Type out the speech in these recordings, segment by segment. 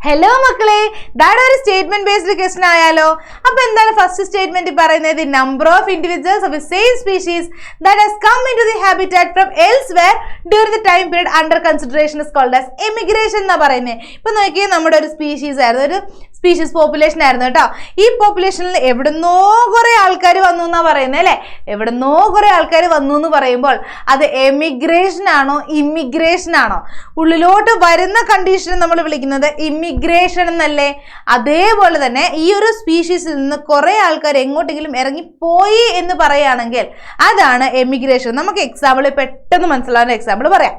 Hello മക്കളെ, that ഒരു statement based question ആയാലോ. അപ്പോൾ എന്താണ് ഫസ്റ്റ് സ്റ്റേറ്റ്മെന്റ് പറയുന്നത്? The number of individuals of the same species that has come into the habitat from elsewhere during the time period under consideration is called as emigration എന്നാ പറയുന്നത്. ഇപ്പോൾ നോക്കിയേ, നമ്മുടെ ഒരു സ്പീഷീസ് ആയിരുന്നു, ഒരു സ്പീഷീസ് പോപ്പുലേഷൻ ആയിരുന്നു കേട്ടോ. ഈ പോപ്പുലേഷനിൽ എവിടുന്നോ കുറേ ആൾക്കാർ വന്നു എന്നാ പറയുന്നത് അല്ലേ? എവിടുന്നോ കുറേ ആൾക്കാർ വന്നു എന്ന് പറയുമ്പോൾ അത് എമിഗ്രേഷൻ ആണോ ഇമിഗ്രേഷൻ ആണോ? ഉള്ളിലോട്ട് വരുന്ന കണ്ടീഷൻ നമ്മൾ വിളിക്കുന്നത് ഇമിഗ്രേഷൻ എന്നല്ലേ? അതേപോലെ തന്നെ ഈ ഒരു സ്പീഷീസിൽ നിന്ന് കുറേ ആൾക്കാർ എങ്ങോട്ടെങ്കിലും ഇറങ്ങിപ്പോയി എന്ന് പറയുകയാണെങ്കിൽ അതാണ് എമിഗ്രേഷൻ. നമുക്ക് എക്സാമ്പിൾ പെട്ടെന്ന് മനസ്സിലാവുന്ന എക്സാമ്പിൾ പറയാം.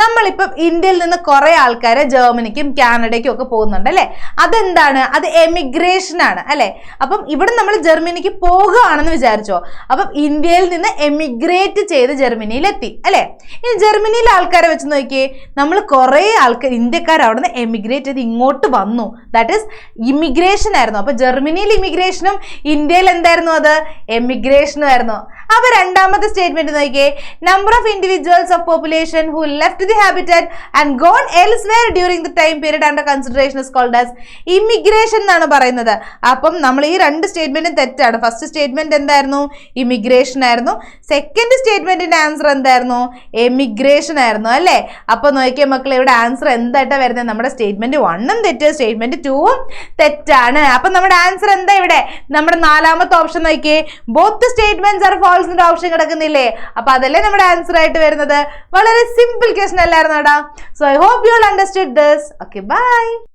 നമ്മളിപ്പം ഇന്ത്യയിൽ നിന്ന് കുറേ ആൾക്കാർ ജർമ്മനിക്കും കാനഡയ്ക്കും ഒക്കെ പോകുന്നുണ്ട് അല്ലേ? അതെന്താണ്? അത് എമിഗ്രേഷൻ ആണ് അല്ലെ? അപ്പം ഇവിടെ നമ്മൾ ജർമ്മനിക്ക് പോകുകയാണെന്ന് വിചാരിച്ചോ. അപ്പം ഇന്ത്യയിൽ നിന്ന് എമിഗ്രേറ്റ് ചെയ്ത് ജർമ്മനിയിൽ എത്തി അല്ലെ? ഇനി ജർമ്മനിയിലെ ആൾക്കാരെ വെച്ച് നോക്കിയേ, നമ്മൾ കുറേ ആൾക്കാർ ഇന്ത്യക്കാർ അവിടെ നിന്ന് എമിഗ്രേറ്റ് ചെയ്ത് ഇങ്ങോട്ട് വന്നു. ദാറ്റ് ഈസ് ഇമിഗ്രേഷൻ ആയിരുന്നു. അപ്പൊ ജർമ്മനിയിൽ ഇമിഗ്രേഷനും ഇന്ത്യയിൽ എന്തായിരുന്നു? അത് എമിഗ്രേഷനും ആയിരുന്നു. അപ്പൊ രണ്ടാമത്തെ സ്റ്റേറ്റ്മെന്റ് നോക്കിയേ, number of individuals of population who left the habitat and gone elsewhere during the time period under consideration is called as immigration എന്നാണ് പറയുന്നത്. അപ്പം നമ്മൾ ഈ രണ്ട് സ്റ്റേറ്റ്മെന്റും തെറ്റാണ്. ഫസ്റ്റ് സ്റ്റേറ്റ്മെന്റ് എന്തായിരുന്നു? ഇമിഗ്രേഷൻ ആയിരുന്നു. സെക്കൻഡ് സ്റ്റേറ്റ്മെന്റിന്റെ ആൻസർ എന്തായിരുന്നു? എമിഗ്രേഷൻ ആയിരുന്നു അല്ലേ? അപ്പൊ നോക്കിയ മക്കളെ, ഇവിടെ ആൻസർ എന്തായിട്ടാണ് വരുന്നത്? നമ്മുടെ സ്റ്റേറ്റ്മെന്റ് 1ഉം തെറ്റ്, സ്റ്റേറ്റ്മെന്റ് 2ഉം തെറ്റാണ്. അപ്പൊ നമ്മുടെ ആൻസർ എന്താ? ഇവിടെ നമ്മുടെ നാലാമത്തെ ഓപ്ഷൻ നോക്കിയേ, ബോത്ത് സ്റ്റേറ്റ്മെന്റ്സ് ആർ ഫാൾസ് എന്ന ഓപ്ഷൻ കിടക്കുന്നില്ലേ? അപ്പൊ അതല്ലേ നമ്മുടെ ആൻസർ ആയിട്ട് വരുന്നത്. വളരെ സിമ്പിൾ ക്വസ്റ്റ്യൻ അല്ലായിരുന്നു കേട്ടോ. So I hope you all understood this. Okay, by.